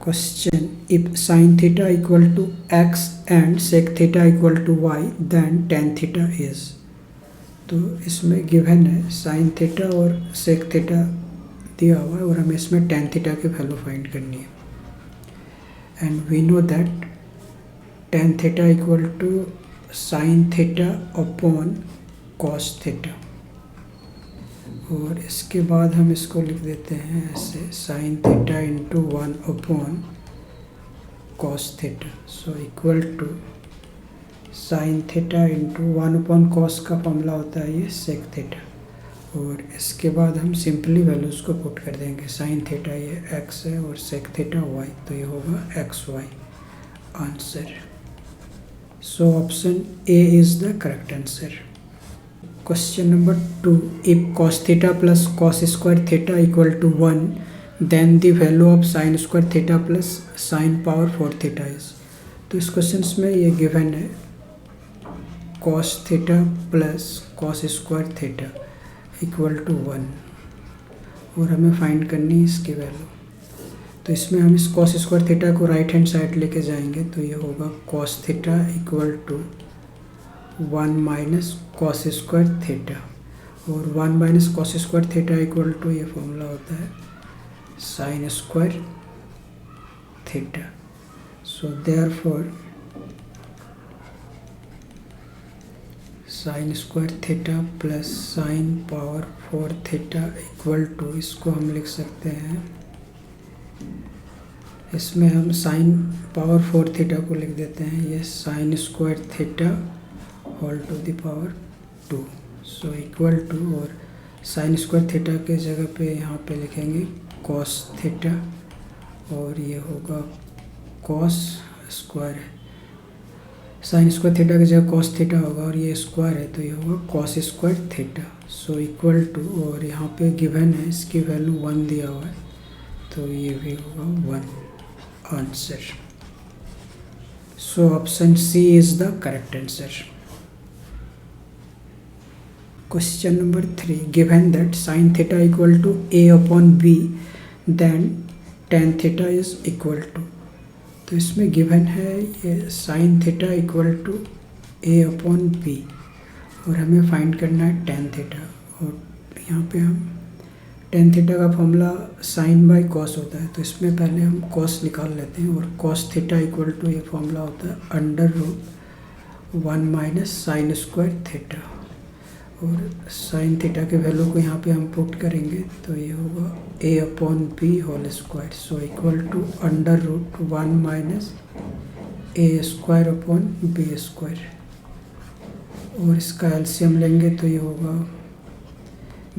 Question: if sin theta equal to x and sec theta equal to y, then tan theta is. तो इसमें given है sin theta और sec theta दिया हुआ है और हमें इसमें tan थीटा की वैल्यू फाइंड करनी है. And we know that tan theta equal to sin theta upon cos theta. और इसके बाद हम इसको लिख देते हैं ऐसे sin theta into 1 upon cos theta. So equal to sin theta into 1 upon cos का फॉर्मूला होता है ये sec थीटा. और इसके बाद हम सिंपली वैल्यूज़ को पुट कर देंगे. sin थीटा ये x है और sec थीटा y, तो ये होगा xy. Answer. So option A is the correct answer. Question number 2. If cos theta plus cos square theta equal to 1, then the value of sin square theta plus sin power 4 theta is. तो इस question में ये given है cos theta plus cos square theta equal to 1 और हमें find करनी है इसकी वैल्यू. तो इसमें हम इस cos square theta को राइट हैंड साइड लेके जाएंगे तो ये होगा cos theta equal to 1 minus cos square theta. और 1 minus cos square theta equal to ये फॉर्मूला होता है sine square theta. So therefore sine square theta plus sine power 4 theta equal to, इसको हम लिख सकते हैं, इसमें हम साइन पावर 4 थीटा को लिख देते हैं ये sine square theta whole to the power 2. So equal to, और साइन स्क्वायर थीटा के जगह पे यहाँ पे लिखेंगे कॉस थीटा और ये होगा कॉस स्क्वायर है. साइन स्क्वायर थीटा की जगह कॉस थीटा होगा और ये स्क्वायर है तो ये होगा cos square theta. So equal to, और यहाँ पे गिवन है इसकी वैल्यू 1 दिया हुआ है तो ये भी होगा 1. Answer. So option C is the correct answer. Question number 3. Given that sin theta equal to a upon b, then tan theta is equal to. तो इसमें गिवन है ये sin theta equal to a upon b और हमें find करना है tan theta. और यहाँ पे हम tan theta का फॉर्मूला sin बाई cos होता है तो इसमें पहले हम cos निकाल लेते हैं. और cos theta इक्वल टू ये फॉर्मूला होता है under root 1 minus sine square theta. और साइन थीटा के वैल्यू को यहाँ पे हम पुट करेंगे तो ये होगा a upon B whole square. So equal to under root 1 minus a square upon B square. और इसका एलसीएम लेंगे तो ये होगा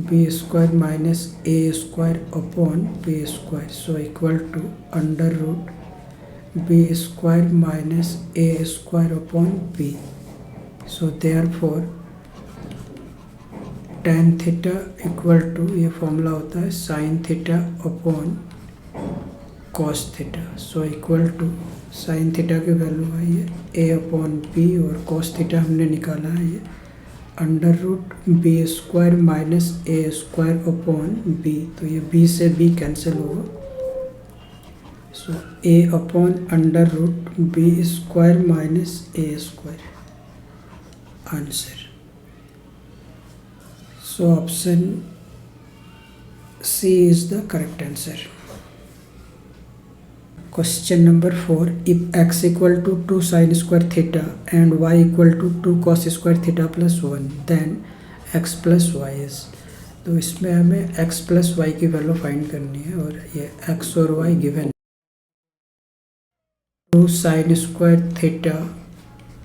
B square minus a square upon B square. So equal to under root B square minus a square upon B. So therefore tan theta equal to ये formula होता है sine theta upon cos theta. So equal to sine theta की value है ये a upon B और cos theta हमने निकाला है ये under root B square minus a square upon B. तो ये b से b कैंसिल होगा. So a upon under root B square minus a square. Answer. So option C is the correct answer. Question number 4. If x equal to 2 sin square theta and y equal to 2 cos square theta plus 1, then x plus y is. तो इसमें हमें x plus y की value find करनी है और ये x और y given 2 sin square theta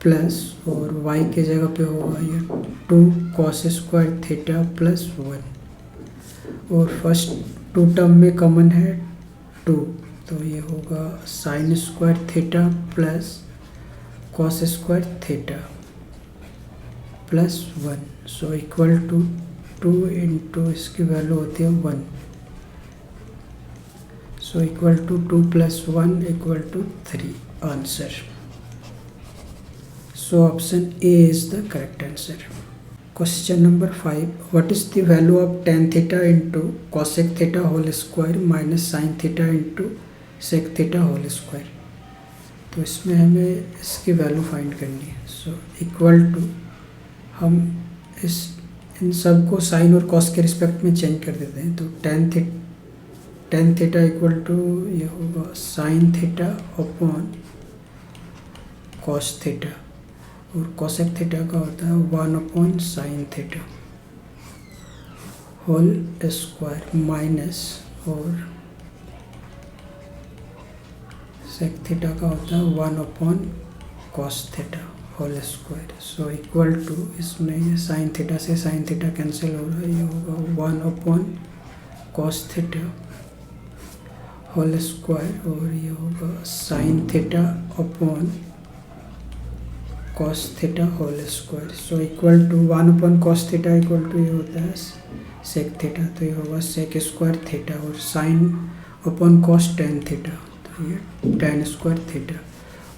plus और y के जगह पे होगा ये 2 cos स्क्वायर थीटा प्लस 1. और फर्स्ट 2 टर्म में कॉमन है 2 तो ये होगा sine square theta plus cos square theta plus 1. So equal to 2 into इसकी वैल्यू होती है 1. So equal to 2 plus 1 equal to 3. Answer. So option A is the correct answer. Question number 5, what is the value of tan theta into cosec theta whole square minus sine theta into sec theta whole square. तो इसमें हमें इसकी value find करनी है। So equal to, हम इन सब को sign और कॉस के रिस्पेक्ट में चेंज कर देते हैं। तो tan थीटा इक्वल टू ये होगा sine theta upon cos theta, और कॉसेक थीटा का होता है 1 upon sine theta whole square minus, और सेक थीटा का होता है 1 upon cos theta whole square. So equal to, इसमें ये साइन थीटा से साइन थीटा कैंसिल हो रहा है, ये होगा 1 upon cos theta whole square, और ये होगा sine theta upon cos theta whole square. So equal to 1 upon cos theta equal to ये होता है सेक थीटा, तो ये होगा सेक स्क्वायर थीटा, और sine upon cos tan theta, तो ये टेन स्क्वायर थीटा,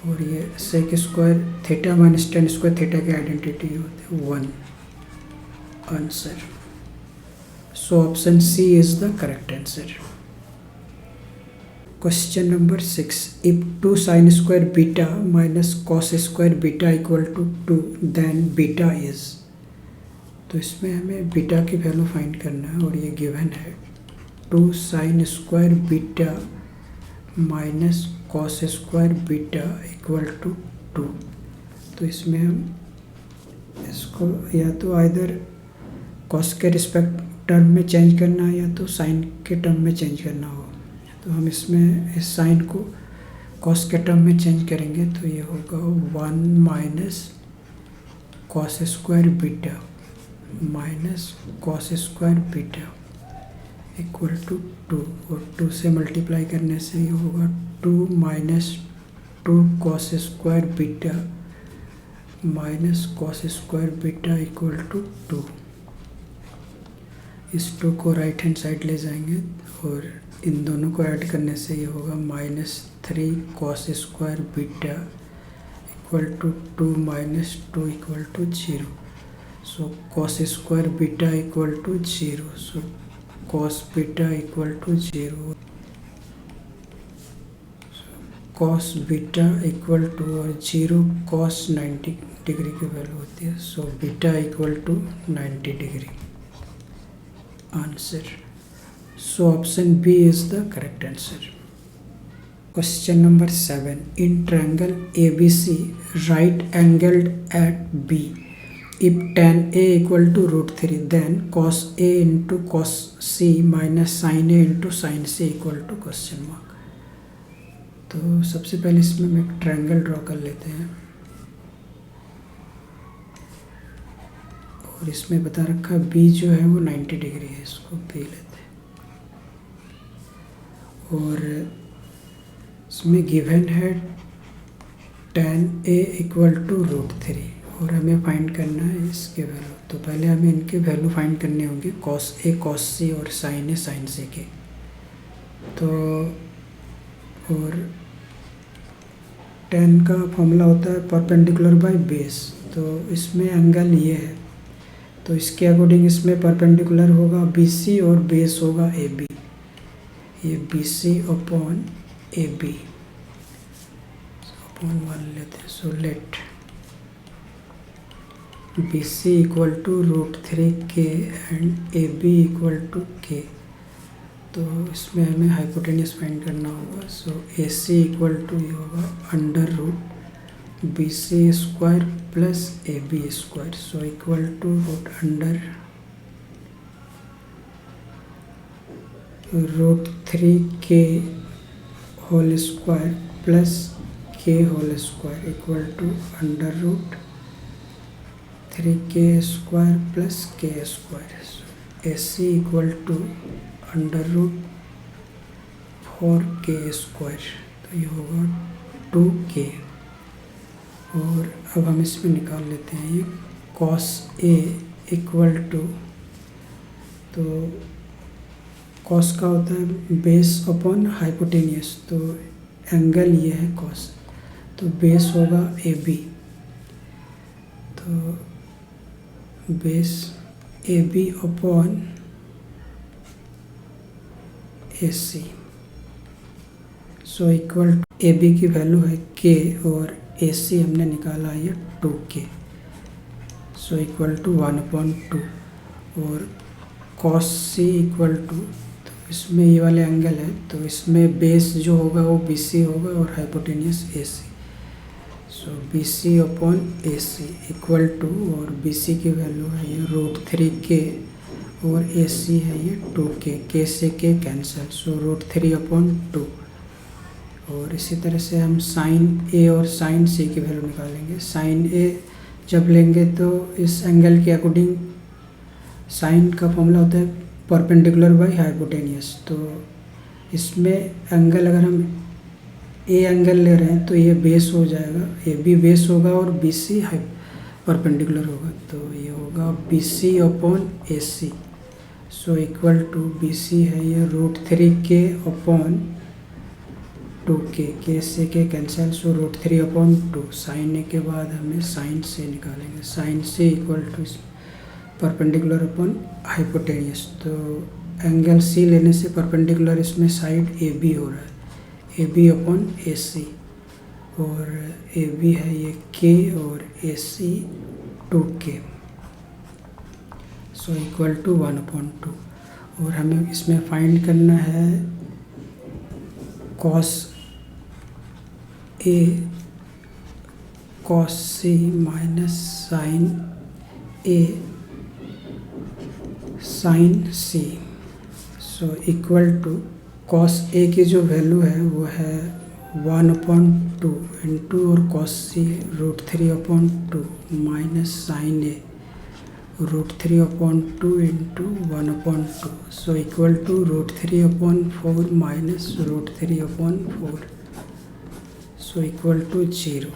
और ये sec square theta minus tan square theta की आइडेंटिटी होती है 1 answer. So option C is the correct answer. Question number 6, if 2 sine square beta minus cos square beta equal to 2 then beta is. तो इसमें हमें beta की value find करना है, और ये गिवन है 2 sine square beta minus cos square beta equal to 2। तो इसमें हम इसको या तो आइदर कॉस के रिस्पेक्ट टर्म में चेंज करना है या तो साइन के टर्म में चेंज करना होगा। तो हम इसमें इस साइन को कॉस के टर्म में चेंज करेंगे, तो ये होगा 1 minus cos square beta minus cos square beta equal to 2, और 2 से मल्टीप्लाई करने से ये होगा 2 minus 2 cos square beta minus cos square beta equal to 2। इस 2 को राइट हैंड साइड ले जाएंगे, और इन दोनों को ऐड करने से ये होगा -3 cos square beta equal to 2 minus 2 equal to 0। So cos square beta equal to 0, so cos beta equal to 0, cos beta equal to और 0 कॉस 90 डिग्री की वैल्यू होती है। So beta equal to 90 degree answer. So option B is the correct answer. Question number 7. In triangle ABC, right angled at B, if tan A equal to √3, then cos A into cos C minus sin A into sin C equal to question mark. तो सबसे पहले इसमें हम एक triangle draw कर लेते हैं, और इसमें बता रखा B जो है वो 90 डिग्री है, इसको B लेते हैं। और इसमें गिवन है tan A इक्वल टू √3, और हमें फाइंड करना है इसके वैल्यू। तो पहले हमें इनके वैल्यू फाइंड करने होंगे, cos A cos C और sin A sin C के। तो और tan का फॉर्मूला होता है परपेंडिकुलर बाय बेस, तो इसमें एंगल ये है, तो इसके अकॉर्डिंग इसमें परपेंडिकुलर होगा BC और बेस होगा AB, ये BC अपॉन AB अपॉन 1 लेते हैं। So let BC equal to √3K and AB equal to K। तो इसमें हमें हाइपोटेन्यूस फाइंड करना होगा। सो AC इक्वल टू ये होगा under root BC square plus AB square, so equal to √3K whole square plus K whole square equal to under root 3K square plus K square. AC equal to under root 4K square, तो ये होगा 2K। और अब हम इसमें निकाल लेते हैं ये cos A इक्वल टू, तो कॉस का होता है बेस अपॉन हाइपोटेनियस, तो एंगल ये है कॉस, तो बेस होगा AB, तो base A B upon A C. So equal to A B की वैल्यू है के और ए सी हमने निकाला है 2k। सो इक्वल टू 1/2 और कॉस सी इक्वल टू, तो इसमें ये वाले एंगल है तो इसमें बेस जो होगा वो बी सी होगा और hypotenuse A C. So B C upon A C equal to, और बी सी की वैल्यू है ये √3k और ए सी है ये 2k, के से के कैंसिल, सो √3/2। और इसी तरह से हम साइन ए और साइन सी की वैल्यू निकालेंगे। साइन ए जब लेंगे तो इस एंगल के अकॉर्डिंग साइन का फॉर्मूला होता है परपेंडिकुलर बाई हाइपोटेनियस। तो इसमें एंगल अगर हम ए एंगल ले रहे हैं तो ये बेस हो जाएगा, ए बी बेस होगा और बी सी परपेंडिकुलर होगा, तो ये होगा B C upon A C. So equal to B C है ये √3k अपॉन 2k, के से के कैंसिल, सो √3/2। साइन ए के बाद हमें साइन से निकालेंगे। साइन से equal to perpendicular upon hypotenuse, तो एंगल सी लेने से परपेंडिकुलर इसमें साइड ए बी हो रहा है, ए बी अपॉन ए सी, और ए बी है ये के और ए सी 2k। So equal to 1/2। और हमें इसमें फाइंड करना है cos a cos c minus sin a sin c. So equal to cos a की जो वैल्यू है वो है 1/2 इंटू और cos c √3/2 minus sin a √3/2 into 1/2। So equal to √3/4 minus √3/4। So equal to 0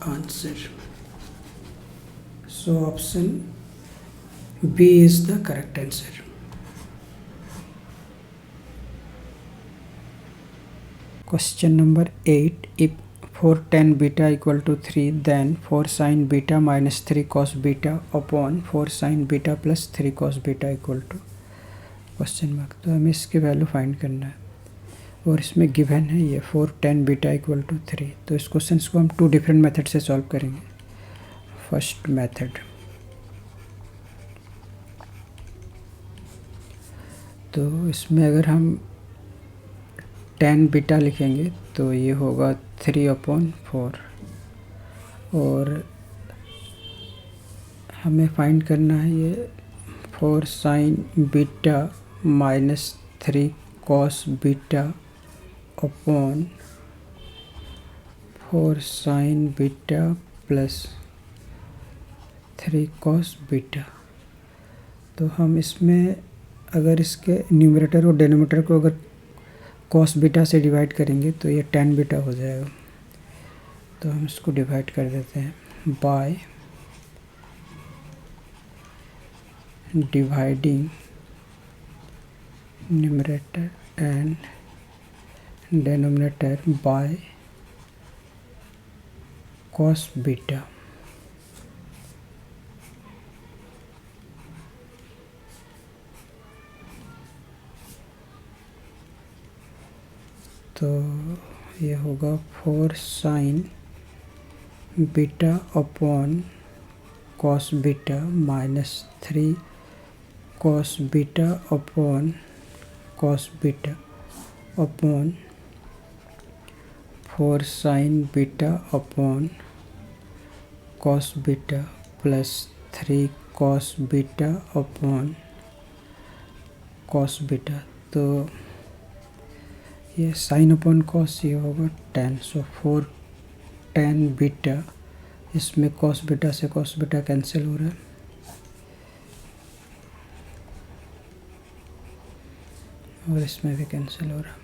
answer. So option B is the correct answer. Question number 8. If 4 tan beta equal to 3, then 4 sin beta minus 3 cos beta upon 4 sin beta plus 3 cos beta equal to question mark. तो हमें इसकी value find करना है और इसमें given है ये 4 tan beta equal to 3। तो इस क्वेश्चन को हम 2 डिफरेंट मेथड से सॉल्व करेंगे। फर्स्ट मेथड, तो इसमें अगर हम tan बीटा लिखेंगे तो ये होगा 3/4 और हमें फाइंड करना है ये 4 sin beta minus 3 cos beta upon 4 sin beta plus 3 cos beta. तो हम इसमें अगर इसके न्यूमरेटर और डिनोमिनेटर को अगर cos बीटा से डिवाइड करेंगे तो ये tan बीटा हो जाएगा। तो हम इसको डिवाइड कर देते हैं by dividing numerator and denominator by cos beta. तो ये होगा 4 sin beta upon cos beta minus 3 cos beta upon cos beta upon 4 sin beta upon cos beta plus 3 cos beta upon cos beta. तो ये sign upon cos ये होगा tan। सो 4 tan beta, इसमें cos beta से cos beta cancel हो रहा है और इसमें भी कैंसिल हो रहा है।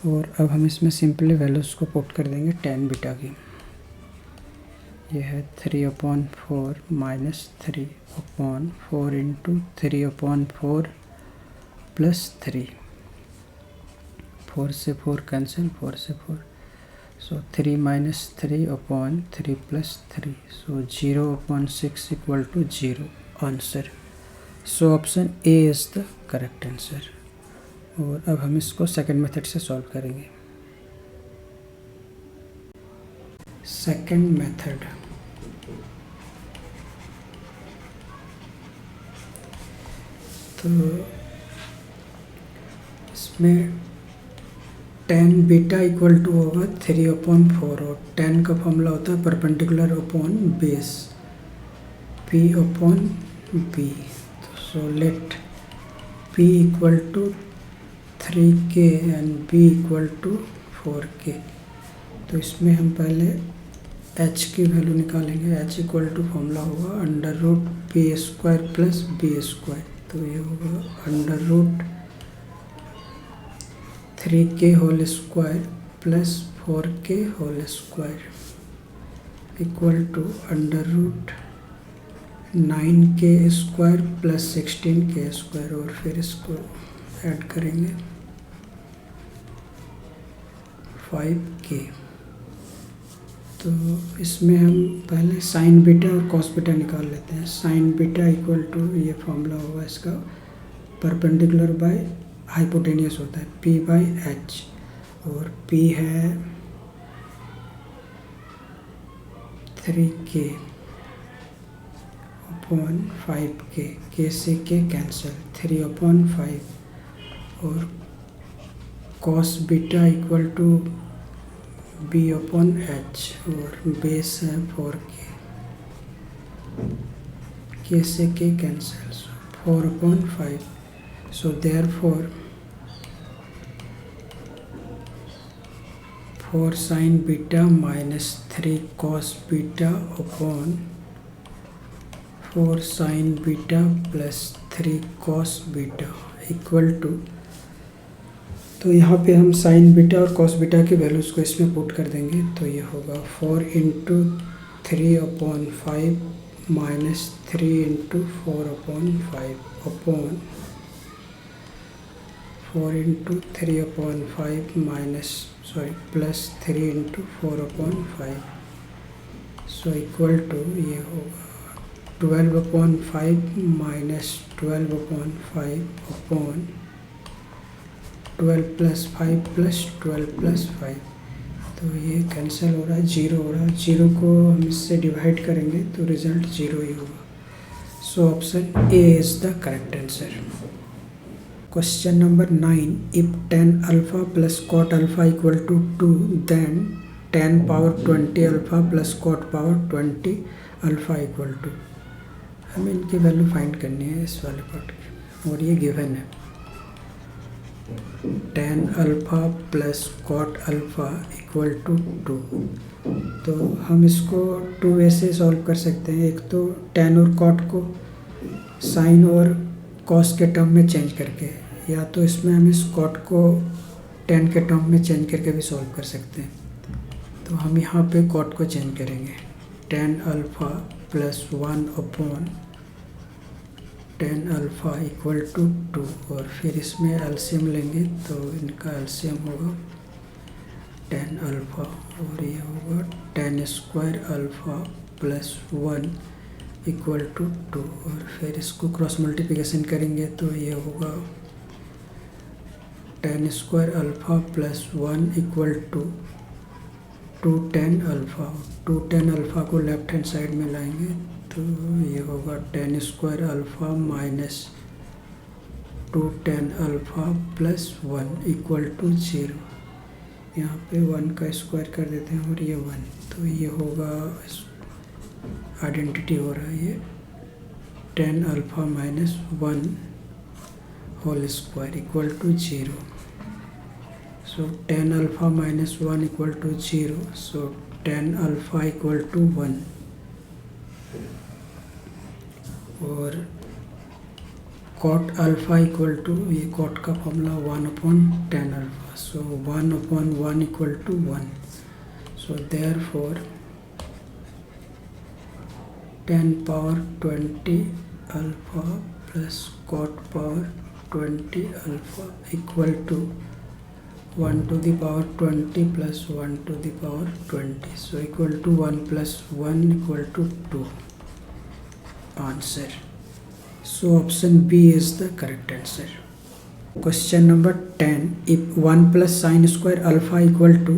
और अब हम इसमें सिंपली वैल्यूज़ को पुट कर देंगे tan बीटा की। ये है 3/4 माइनस 3/4 इंटू 3/4 प्लस 3, 4 से 4 कैंसिल, 4 से 4, so 3 minus 3/3 plus 3, so 0/6 equal to 0। Answer. So option A is the correct answer. और अब हम इसको सेकंड मेथड से सॉल्व करेंगे। सेकंड मेथड, तो इसमें tan बीटा इक्वल टू होगा 3/4 और tan का फॉर्मूला होता है perpendicular upon base P/B। So let P equal to 3K and B equal to 4K। तो इसमें हम पहले h की वैल्यू निकालेंगे। h इक्वल टू फॉर्मूला होगा √p² प्लस b²। तो ये होगा √3k whole square plus 4k whole square equal to √9k² plus 16k²। और फिर इसको ऐड करेंगे 5k। तो इसमें हम पहले साइन बीटा और कॉस बीटा निकाल लेते हैं। साइन बीटा इक्वल टू, ये फॉर्मूला होगा इसका, परपेंडिकुलर बाय हाइपोटेनियस होता है P/H। और P है 3K अपॉन 5K, K से K कैंसिल, 3/5। और cos beta equal to B/H और बेस है 4K, K से K cancel, 4/5। So therefore 4 sine beta minus 3 cos beta upon 4 sine beta plus 3 cos beta equal to, तो यहाँ पे हम sine beta और कॉस बीटा की वैल्यूज़ को इसमें पुट कर देंगे। तो ये होगा 4 × 3/5 minus 3 × 4/5 upon 4 × 3/5 plus 3 × 4/5। So equal to ये होगा 12/5 माइनस 12/5 अपॉन 12 + 5 + 12 + 5। तो ये कैंसिल हो रहा है, 0 हो रहा है। 0 को हम इससे डिवाइड करेंगे तो रिजल्ट 0 ही होगा। So option A is the correct answer. Question number 9, if tan alpha plus cot alpha equal to 2 then tan power 20 alpha plus cot power 20 alpha equal to, हमें इनकी वैल्यू फाइंड करनी है इस वाले पार्ट की, और ये गिवन है। tan alpha plus cot alpha equal to 2। तो हम इसको 2 वे से सॉल्व कर सकते हैं। एक तो tan और cot को साइन और cos के टर्म में चेंज करके, या तो इसमें हम इस cot को tan के टर्म में चेंज करके भी सॉल्व कर सकते हैं। तो हम यहाँ पे cot को चेंज करेंगे, tan alpha plus 1/tan alpha equal to 2। और फिर इसमें एलसीएम लेंगे तो इनका एलसीएम होगा tan अल्फा, और ये होगा tan² alpha plus 1 equal to 2। और फिर इसको क्रॉस मल्टीप्लिकेशन करेंगे तो ये होगा tan² alpha plus 1 equal to 2tan alpha. 2tan alpha को लेफ्ट हैंड साइड में लाएंगे तो ये होगा tan² alpha minus 2tan alpha plus 1 equal to 0। यहाँ पे 1 का स्क्वायर कर देते हैं और ये 1, तो ये होगा, आइडेंटिटी हो रहा है ये, tan alpha minus 1 whole square equal to 0। So tan alpha minus 1 equal to 0। So tan alpha equal to 1। और cot अल्फा इक्वल टू, ये cot का formula 1/tan alpha. So 1/1 equal to 1। So therefore tan power 20 alpha plus cot power 20 alpha equal to 1 to the power 20 plus 1 to the power 20. So equal to 1 plus 1 equal to 2. Answer. So option B is the correct answer. Question number 10. If 1 plus sin square alpha equal to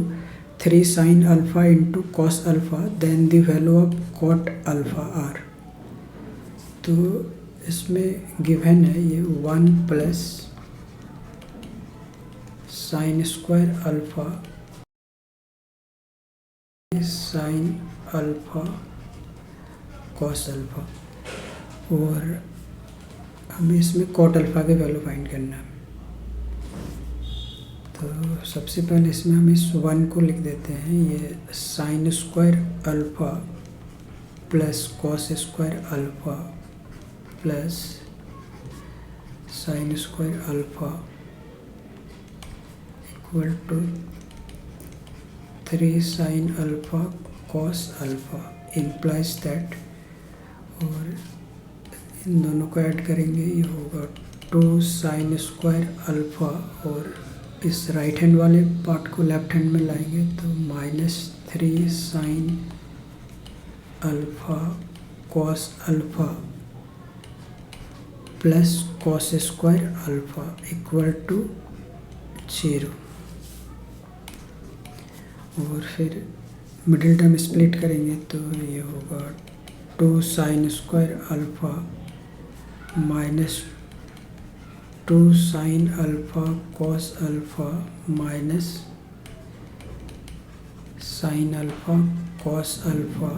3 sin alpha into cos alpha, then the value of cot alpha r. तो इसमें given है ये 1 plus sine square alpha sine alpha cos alpha, और हमें इसमें cot alpha के value find करना है। तो सबसे पहले इसमें हम इस 1 को लिख देते हैं, ये sine square alpha plus cos square alpha plus sine square alpha equal to 3 sine alpha cos alpha implies that, और इन दोनों को ऐड करेंगे ये होगा 2 साइन स्क्वायर अल्फा, और इस राइट हैंड वाले पार्ट को लेफ्ट हैंड में लाएंगे तो -3 sine alpha cos alpha plus cos square alpha equal to 0, और फिर मिडिल टर्म स्प्लिट करेंगे तो ये होगा 2 sine square alpha minus 2 sine alpha cos alpha minus sine alpha cos alpha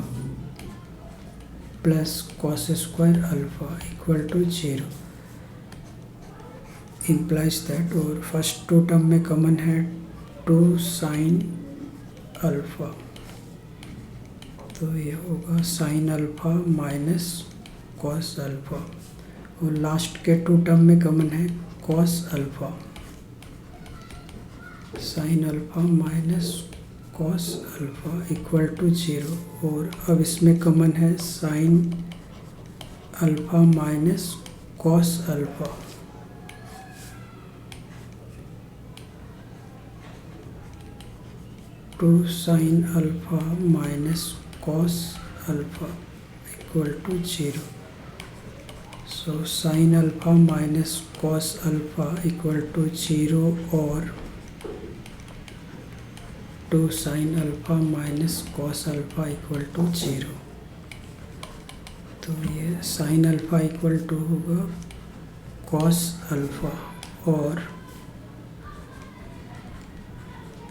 plus cos square alpha equal to 0 implies that, और first 2 term में common है 2 sine alpha, तो ये होगा sine alpha minus cos alpha, और last के 2 term में common है cos alpha, sine alpha minus cos alpha equal to 0, और अब इसमें कॉमन है sine alpha minus cos alpha, two sine alpha minus cos alpha equal to 0. So sin alpha minus cos alpha equal to 0 और 2 sin alpha minus cos alpha equal to 0. तो ये sin alpha equal to होगा cos alpha और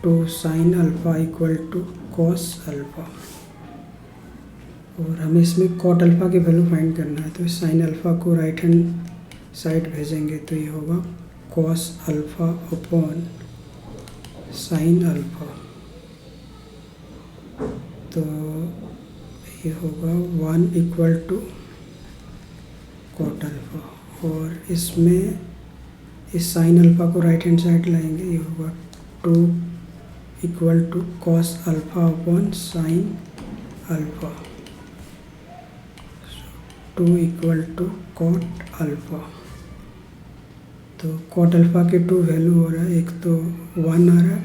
2 sin alpha equal to cos alpha, और हमें इसमें cot alpha की value find करना है। तो साइन अल्फ़ा को राइट हैंड साइड भेजेंगे तो ये होगा cos alpha upon sine alpha, तो ये होगा 1 इक्वल टू कॉट अल्फ़ा, और इसमें इस साइन अल्फ़ा को राइट हैंड साइड लाएंगे, ये होगा 2 equal to cos alpha upon sine alpha, 2 equal to cot alpha. तो कॉट अल्फ़ा के 2 वैल्यू हो रहा है, एक तो 1 आ रहा है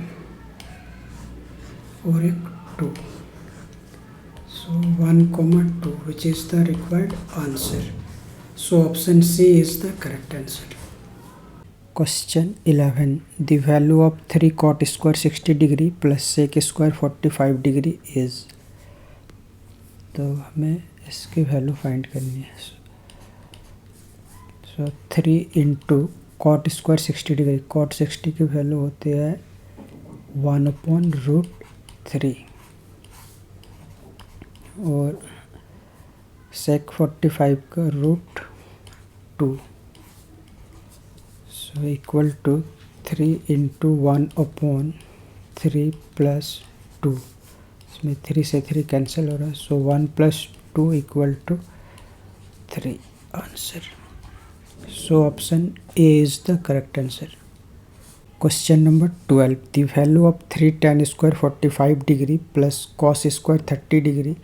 और एक 2, so 1, 2 which is the required answer. So option C is the correct answer. Question 11, the value of 3 cot square 60 degree plus sec square 45 degree is. तो हमें इसकी वैल्यू फाइंड करनी है। So 3 into cot square 60 degree, cot 60 की value होती है 1/√3 और sec 45 का √2, सो इक्वल टू 3 इंटू 1/3 प्लस 2, इसमें 3 से 3 कैंसिल हो रहा है, so 1 + 2 equal to 3 answer. So option A is the correct answer. Question number 12, the value of 3 tan square 45 degree plus cos square 30 degree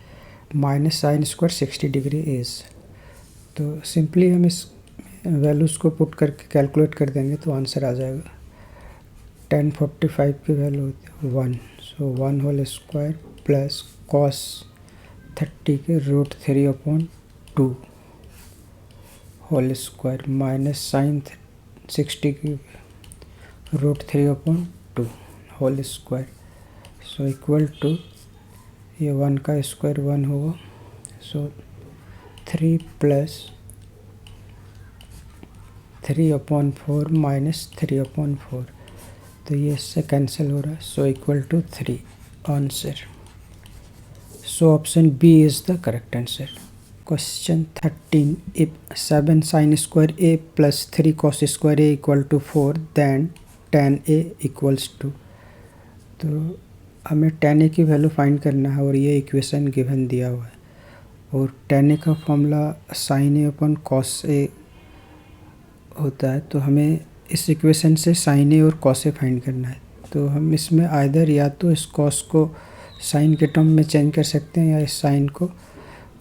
minus sine square 60 degree is. तो simply हम इस values को put करके calculate कर देंगे तो answer आ जाएगा। tan 45 की वैल्यू होती है 1, सो 1 होल स्क्वायर प्लस कॉस 30 के √3/2 होल स्क्वायर माइनस साइन 60 की √3/2 whole square. So equal to ये 1 का स्क्वायर 1 होगा। सो 3 + 3/4 माइनस 3/4, तो ये इससे कैंसिल हो रहा है। So equal to 3 answer. So option B is the correct answer. Question 13, if 7 sin square a + 3 cos square a = 4 then tan a equals to। तो हमें tan a की वैल्यू फाइंड करना है और ये इक्वेशन गिवन दिया हुआ है, और tan a का formula sin a / cos a होता है। तो हमें इस इक्वेशन से sin a और cos a फाइंड करना है। तो हम इसमें आइदर या तो इस cos को sin के टर्म में चेंज कर सकते हैं या इस sin को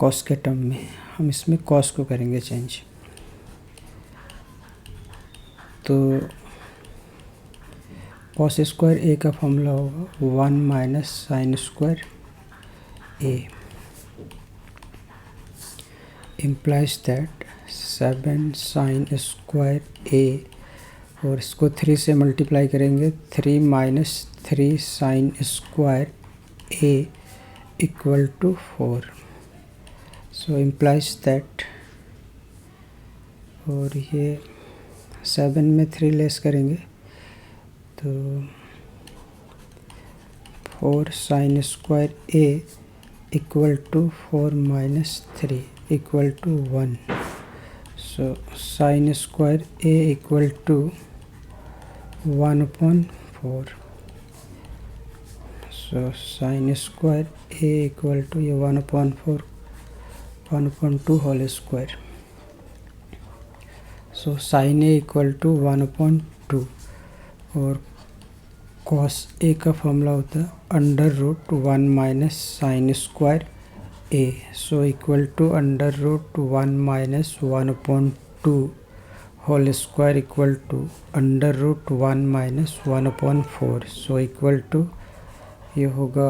cos के टर्म में। हम इसमें cos को करेंगे चेंज। तो cos स्क्वायर a का फॉर्मूला होगा 1 - sin square a, implies that 7 sin square a, और इसको 3 से मल्टीप्लाई करेंगे 3 - 3 sin square a = 4। So implies that, और ये 7 में 3 लेस करेंगे तो 4 sin square a = 4 - 3 = 1। So sin square a = 1/4। So sin square a = ये 1/4 1/2 whole square. So sin a = 1/2, और cos a का फॉर्मूला होता है √1 - sin square a। So equal to √1 - 1/2 whole square equal to √1 - 1/4। So equal to ये होगा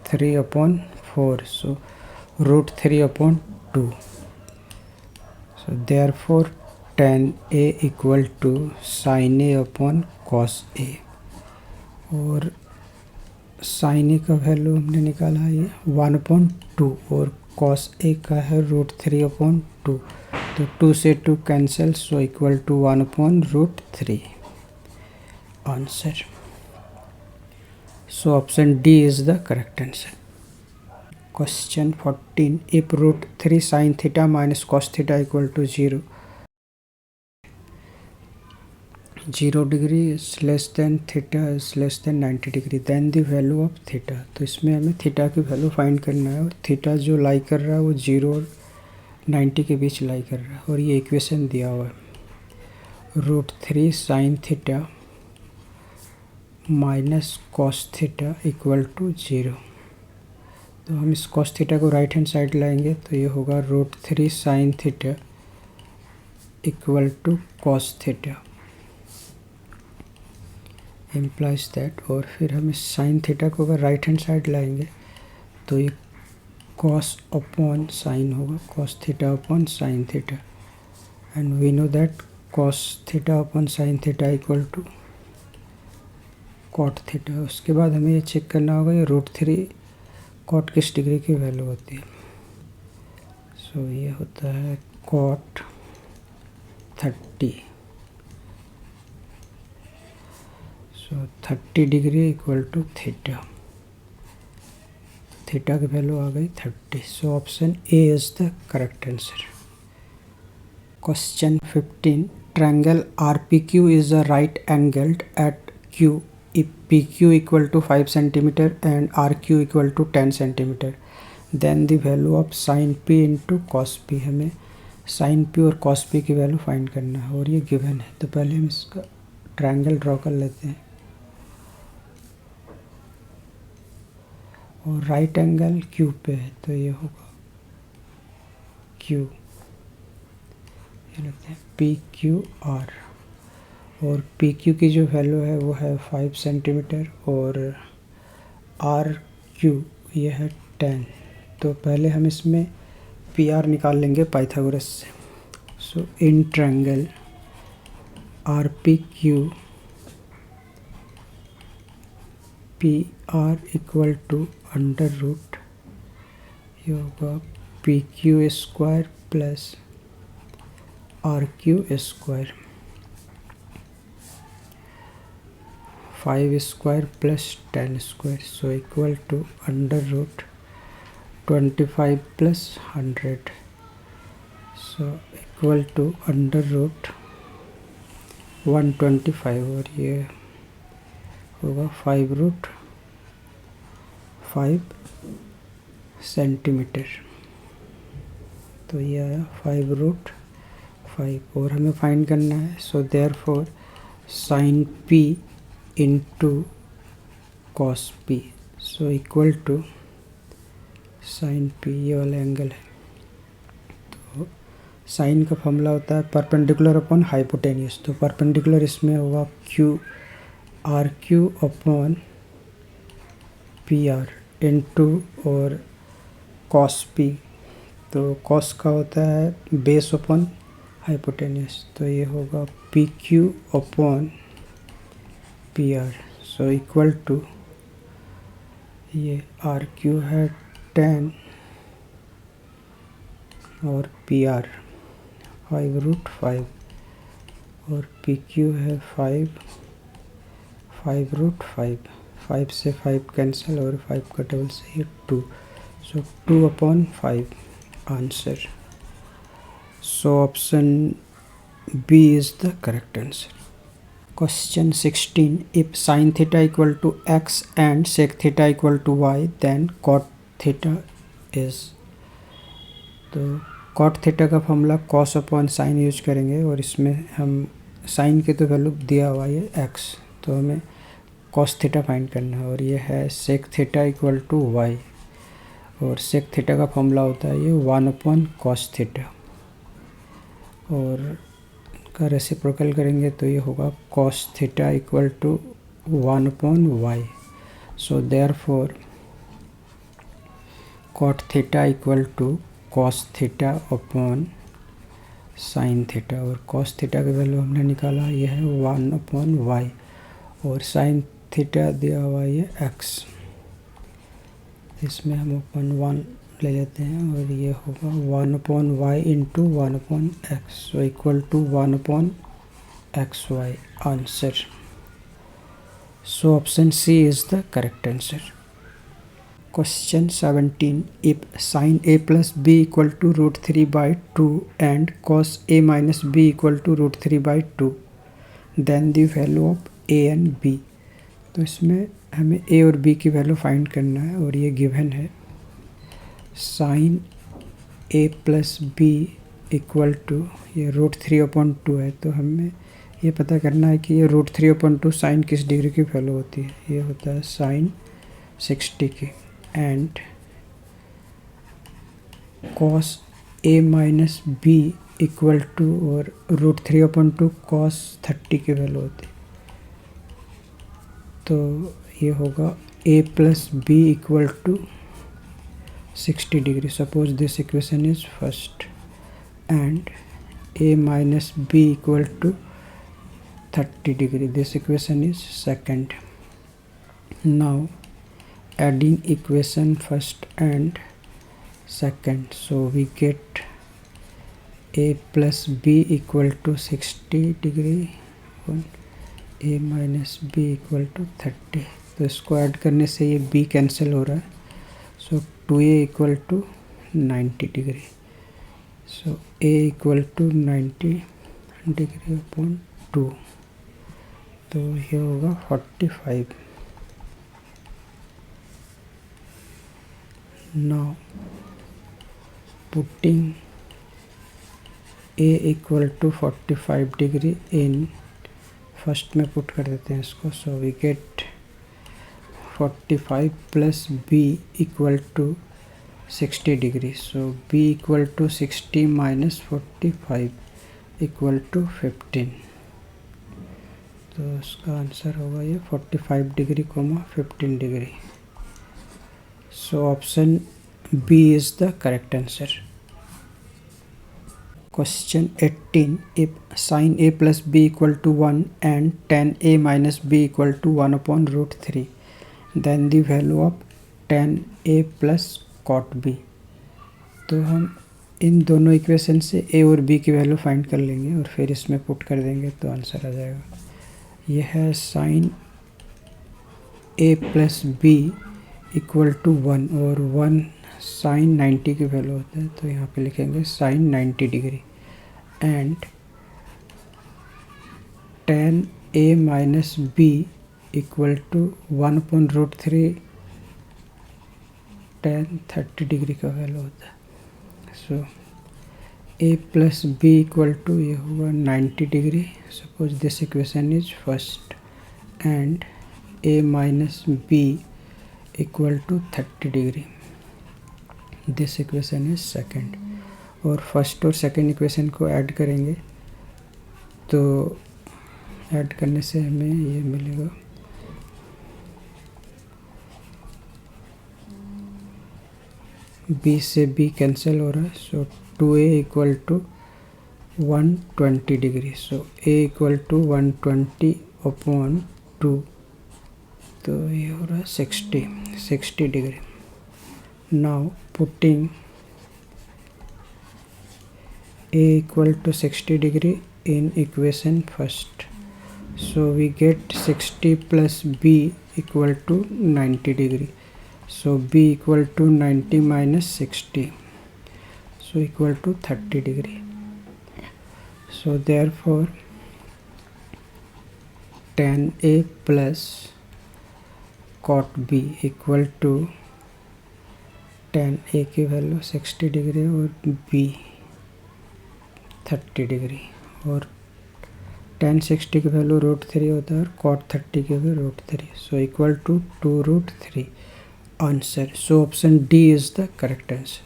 3/4। So √3/2। So therefore tan a = sin a cos a, और sin a का value हमने निकाला है ये 1/2, और cos a का है √3/2। तो 2 से 2 cancel, so equal to 1/√3 answer. So option D is the correct answer. Question 14, if √3 sin θ - cos θ = 0, 0 degree is less than theta is less than 90 degree, then the value of theta. तो इसमें हमें theta की value find करना है, और theta जो लाई कर रहा है वो 0 और 90 के बीच लाई कर रहा है, और ये इक्वेशन दिया हुआ है √3 sin θ - cos θ = 0। तो हम इस cos θ को राइट हैंड साइड लाएंगे तो ये होगा √3 sin θ = cos θ, इम्प्लाइज दैट। और फिर हम इस साइन थीटा को अगर राइट हैंड साइड लाएंगे तो ये कॉस अपॉन साइन होगा, cos theta upon sine theta, and we know that cos theta upon sine theta = cot theta. उसके बाद हमें ये चेक करना होगा ये √3 कॉट किस डिग्री की वैल्यू होती है। सो ये होता है कॉट 30। सो 30 डिग्री = थीटा, थीटा की वैल्यू आ गई 30। सो option A is the correct answer. Question 15, triangle RPQ is a right angled at Q if PQ = 5 cm and RQ = 10 cm, then the value of sin P into cos P। हमें sin P और cos P की value find करना है, और ये given है। तो पहले हम इसका ट्रायंगल ड्रॉ कर लेते हैं, और राइट एंगल Q पे है तो ये होगा Q, ये लिखते हैं PQR, और PQ की जो वैल्यू है वो है 5 सेंटीमीटर, और RQ ये है 10। तो पहले हम इसमें PR निकाल लेंगे पाइथागोरस से। So in triangle RPQ PR equal to under root ये होगा PQ square plus RQ square 5 square plus 10 square so equal to under root 25 plus 100 so equal to under root 125 और ये होगा 5 रूट 5 सेंटीमीटर। तो ये आया 5 root 5 और हमें फाइंड करना है। So therefore sine P into cos P so equal to sine P ये वाला एंगल है। तो साइन का फॉर्मूला होता है परपेंडिकुलर अपॉन हाइपोटेन्यूस। तो परपेंडिकुलर इसमें होगा Q R Q upon P R into और कॉस पी। तो कॉस का होता है बेस अपॉन हाइपोटेन्यूस। तो ये होगा P Q upon P R so equal to ये आर क्यू है 10 और पी आर 5 रूट 5 और पी क्यू है 5 रूट 5 से 5 कैंसिल और 5 का डबल से ये 2 so 2 upon 5 answer. So option B is the correct answer. Question 16 if sine theta equal to X and sec theta equal to Y then cot theta is. तो cot theta का formula cos upon sine use करेंगे और इसमें हम sign की तो value दिया हुआ है एक्स तो हमें कॉस थीटा फाइंड करना है और ये है sec theta equal to Y और सेक थीटा का फॉर्मूला होता है ये 1 अपॉन कॉस थीटा और का रेसिप्रोकल करेंगे तो ये होगा cos theta equal to 1 upon Y. So therefore cot theta equal to cos theta upon sine theta और कॉस थीटा की वैल्यू हमने निकाला ये है 1 अपॉन वाई और साइन थीटा दिया हुआ ये एक्स। इसमें हम अपन 1 ले लेते हैं और ये होगा 1 upon Y into 1 upon X so equal to 1 upon X Y answer. So option C is the correct answer. Question 17 if sine A plus B equal to root 3 by 2 and cos A minus B equal to root 3 by 2 then the value of A and B. तो इसमें हमें ए और B की value find करना है और ये given है sine A plus B equal to ये रूट 3 अपॉन 2 है। तो हमें ये पता करना है कि ये रूट 3 अपॉन 2 साइन किस डिग्री की वैल्यू होती है। ये होता है साइन 60 की and cos A minus B equal to और रूट 3 अपॉन 2 कॉस 30 की वैल्यू होती है। तो ये होगा a plus B equal to 60 degree. Suppose this equation is first and a minus B equal to 30 degree this equation is second. Now adding equation first and second so we get a plus B equal to 60 degree a minus B equal to 30। तो इसको add करने से ये b cancel हो रहा है so 2a equal to 90 degree so a equal to 90 degree upon 2 तो ये होगा 45। Now putting a equal to 45 degree in first में पुट कर देते हैं इसको so we get 45 plus b equal to 60 degree so b equal to 60 minus 45 equal to 15। तो इसका आंसर होगा ये 45 degree comma 15 degree. So option B is the correct answer. Question 18. If sin a plus b equal to 1 and tan a minus b equal to 1 upon root 3, then the value of tan a plus cot b. तो हम इन दोनों equation से a और b की value find कर लेंगे और फिर इसमें पुट कर देंगे तो आंसर आ जाएगा. यह है sine a plus b equal to 1 और 1 साइन 90 की वैल्यू होता है, तो यहाँ पे लिखेंगे sine 90 degree and tan a minus b equal to 1 upon root 3 tan 30 degree का वैल्यू होता है. So a plus b equal to ये होगा 90 degree. Suppose this equation is first and a minus b equal to 30 degree. This equation is second. और first और second equation को add करेंगे तो ऐड करने से हमें ये मिलेगा b से b कैंसिल हो रहा है. So 2a equal to 120 degree. So a equal to 120 upon 2, तो ये हो रहा है 60 degree. Now putting a equal to 60 degree in equation first, so we get 60 plus b equal to 90 degree. So b equal to 90 minus 60, so equal to 30 degree. So therefore tan a plus cot b equal to tan a की value 60 degree और b 30 degree और tan 60 की value root 3 होता है और cot 30 की value root 3. So equal to 2 root 3 answer. So option D is the correct answer.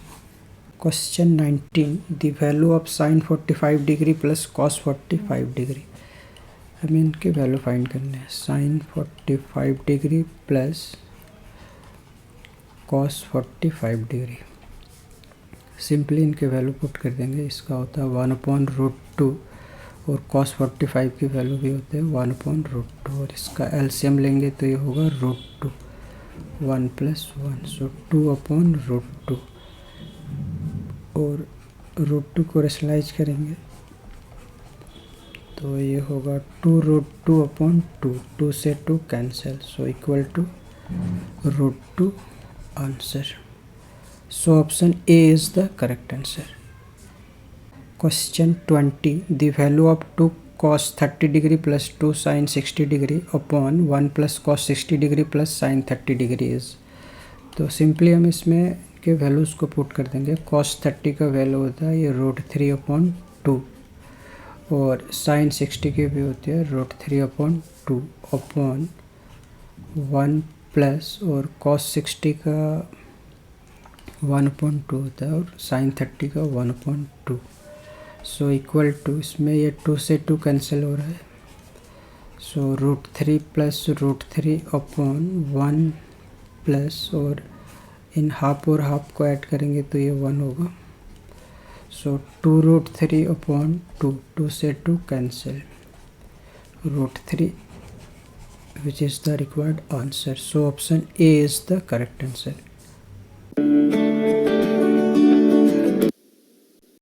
Question 19. The value of sine 45 degree plus cos 45 degree. हमें इनके value find करने हैं. Sine 45 degree plus cos 45 degree. Simply इनके value put कर देंगे. इसका होता है 1 अपॉन रूट 2 और कॉस 45 की वैल्यू भी होते हैं 1 अपॉन रूट 2 और इसका एलसीएम लेंगे तो ये होगा रूट 2 1 प्लस 1. सो 2 अपॉन रूट 2 और रूट 2 को रेशनलाइज करेंगे तो ये होगा 2 रूट 2 अपॉन 2. 2 से 2 cancel. So equal to root 2 answer. So option A is the correct answer. Question 20. The value of 2 cos 30 degree plus 2 sin 60 degree upon 1 plus cos 60 degree plus sin 30 degree is. तो simply हम इसमें के values को put कर देंगे. cos 30 का value होता है ये रूट 3 अपॉन 2 और sin 60 की भी होती है रूट 3 अपॉन 2 अपॉन 1 प्लस और cos 60 का 1/2 होता है और साइन 30 का 1/2. सो इक्वल टू इसमें ये 2 से 2 कैंसिल हो रहा है. So root 3 plus root 3 upon 1 plus और इन हाफ और हाफ को ऐड करेंगे तो ये 1 होगा. सो 2 रूट 3 अपॉन 2. 2 से 2 cancel. Root 3 which is the required answer. So option A is the correct answer.